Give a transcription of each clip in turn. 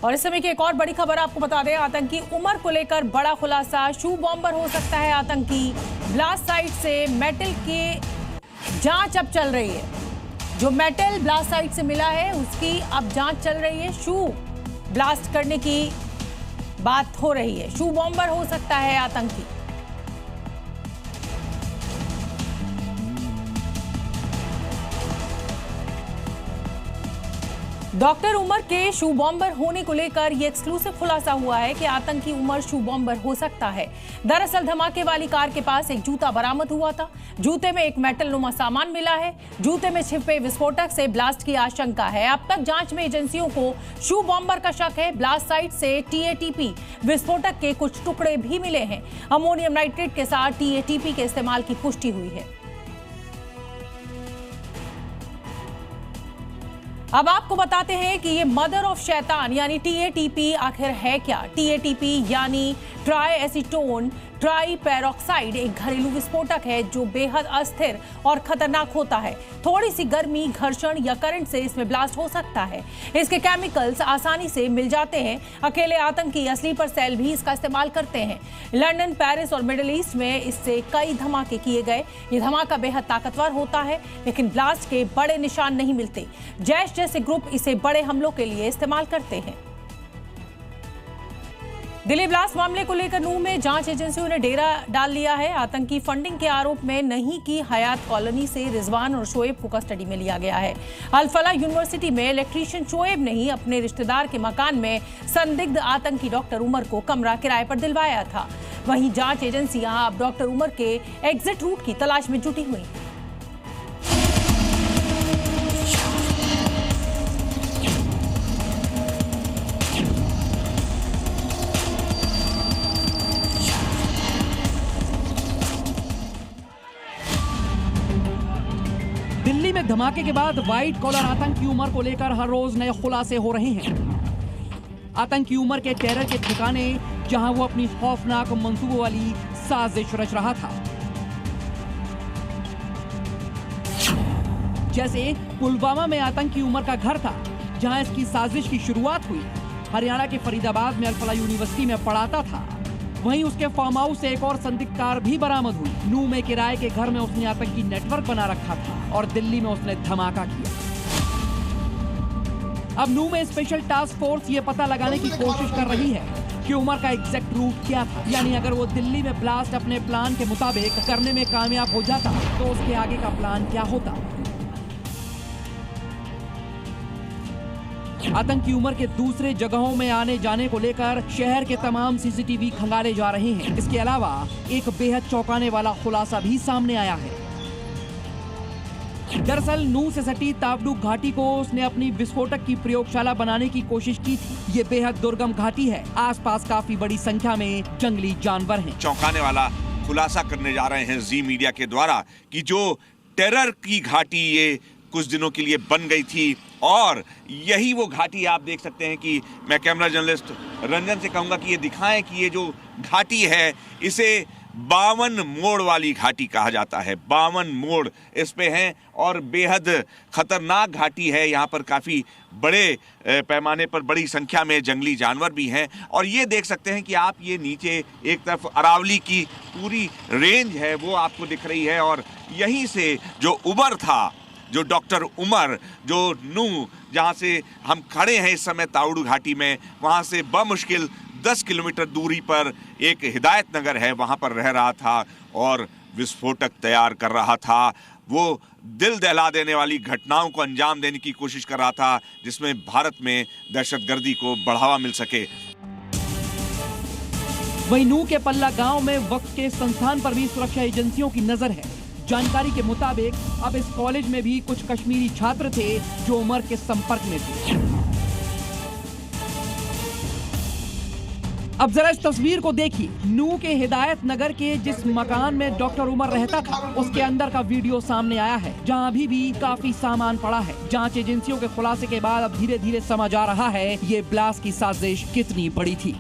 और इस समय की एक और बड़ी खबर आपको बता दें, आतंकी उमर को लेकर बड़ा खुलासा। शू बॉम्बर हो सकता है आतंकी। ब्लास्ट साइट से मेटल की जांच अब चल रही है। जो मेटल ब्लास्ट साइट से मिला है उसकी अब जांच चल रही है। शू ब्लास्ट करने की बात हो रही है। शू बॉम्बर हो सकता है आतंकी। डॉक्टर उमर के शू बॉम्बर होने को लेकर यह एक्सक्लूसिव खुलासा हुआ है कि आतंकी उमर शू बॉम्बर हो सकता है। दरअसल धमाके वाली कार के पास एक जूता बरामद हुआ था। जूते में एक मेटल नुमा सामान मिला है। जूते में छिपे विस्फोटक से ब्लास्ट की आशंका है। अब तक जांच में एजेंसियों को शू बॉम्बर का शक है। ब्लास्ट साइट से TATP विस्फोटक के कुछ टुकड़े भी मिले हैं। अमोनियम नाइट्रेट के साथ TATP के इस्तेमाल की पुष्टि हुई है। अब आपको बताते हैं कि ये मदर ऑफ शैतान यानी TATP आखिर है क्या। TATP यानी ट्राई एसीटोन ट्राई पैरोक्साइड एक घरेलू विस्फोटक है जो बेहद अस्थिर और खतरनाक होता है। थोड़ी सी गर्मी, घर्षण या करंट से इसमें ब्लास्ट हो सकता है। इसके केमिकल्स आसानी से मिल जाते हैं। अकेले आतंकी या स्लीपर सेल भी इसका इस्तेमाल करते हैं। लंदन, पेरिस और मिडिल ईस्ट में इससे कई धमाके किए गए। ये धमाका बेहद ताकतवर होता है, लेकिन ब्लास्ट के बड़े निशान नहीं मिलते। जैश जैसे ग्रुप इसे बड़े हमलों के लिए इस्तेमाल करते हैं। दिल्ली ब्लास्ट मामले को लेकर नूह में जांच एजेंसियों ने डेरा डाल लिया है। आतंकी फंडिंग के आरोप में नहीं की हयात कॉलोनी से रिजवान और शोएब को कस्टडी में लिया गया है। अल फलाह यूनिवर्सिटी में इलेक्ट्रीशियन शोएब ने ही अपने रिश्तेदार के मकान में संदिग्ध आतंकी डॉक्टर उमर को कमरा किराए पर दिलवाया था। वहीं जांच एजेंसियां अब डॉक्टर उमर के एग्जिट रूट की तलाश में जुटी हुई। दिल्ली में धमाके के बाद व्हाइट कॉलर आतंकी उमर को लेकर हर रोज नए खुलासे हो रहे हैं। आतंकी उमर के टेरर के ठिकाने जहां वो अपनी खौफनाक मंसूबों वाली साजिश रच रहा था। जैसे पुलवामा में आतंकी उमर का घर था जहां इसकी साजिश की शुरुआत हुई। हरियाणा के फरीदाबाद में अल फलाह यूनिवर्सिटी में पढ़ाता था। वहीं उसके फार्म हाउस से एक और संदिग्ध कार भी बरामद हुई। नूह में किराए के घर में उसने आतंकी नेटवर्क बना रखा था और दिल्ली में उसने धमाका किया। अब नूह में स्पेशल टास्क फोर्स ये पता लगाने की कोशिश कर रही है कि उमर का एग्जैक्ट रूट क्या था। यानी अगर वो दिल्ली में ब्लास्ट अपने प्लान के मुताबिक करने में कामयाब हो जाता तो उसके आगे का प्लान क्या होता। आतंकी उमर के दूसरे जगहों में आने जाने को लेकर शहर के तमाम CCTV खंगाले जा रहे हैं। इसके अलावा एक बेहद चौंकाने वाला खुलासा भी सामने आया है। दरअसल नूह से सटी तावडू घाटी को उसने अपनी विस्फोटक की प्रयोगशाला बनाने की कोशिश की थी। ये बेहद दुर्गम घाटी है। आसपास काफी बड़ी संख्या में जंगली जानवर हैं। चौंकाने वाला खुलासा करने जा रहे हैं जी मीडिया के द्वारा कि जो टेरर की घाटी ये कुछ दिनों के लिए बन गई थी और यही वो घाटी आप देख सकते हैं कि मैं कैमरा जर्नलिस्ट रंजन से कहूंगा कि ये दिखाएं कि ये जो घाटी है इसे 52 मोड़ वाली घाटी कहा जाता है। 52 मोड़ इस पे हैं और बेहद खतरनाक घाटी है। यहाँ पर काफ़ी बड़े पैमाने पर बड़ी संख्या में जंगली जानवर भी हैं और ये देख सकते हैं कि आप ये नीचे एक तरफ अरावली की पूरी रेंज है वो आपको दिख रही है और यहीं से जो उमर था, जो डॉक्टर उमर, जो नूह जहाँ से हम खड़े हैं इस समय तावड़ू घाटी में, वहाँ से बमुश्किल 10 किलोमीटर दूरी पर एक हिदायत नगर है, वहाँ पर रह रहा था और विस्फोटक तैयार कर रहा था। वो दिल दहला देने वाली घटनाओं को अंजाम देने की कोशिश कर रहा था जिसमें भारत में दहशतगर्दी को बढ़ावा मिल सके। वहीं नूह के पल्ला गांव में वक्त के संस्थान पर भी सुरक्षा एजेंसियों की नजर है। जानकारी के मुताबिक अब इस कॉलेज में भी कुछ कश्मीरी छात्र थे जो उमर के संपर्क में थे। अब जरा इस तस्वीर को देखिए। नूह के हिदायत नगर के जिस मकान में डॉक्टर उमर रहता था उसके अंदर का वीडियो सामने आया है जहां अभी भी काफी सामान पड़ा है। जांच एजेंसियों के खुलासे के बाद अब धीरे धीरे समझ आ रहा है ये ब्लास्ट की साजिश कितनी बड़ी थी।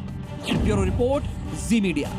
ब्यूरो रिपोर्ट, जी मीडिया।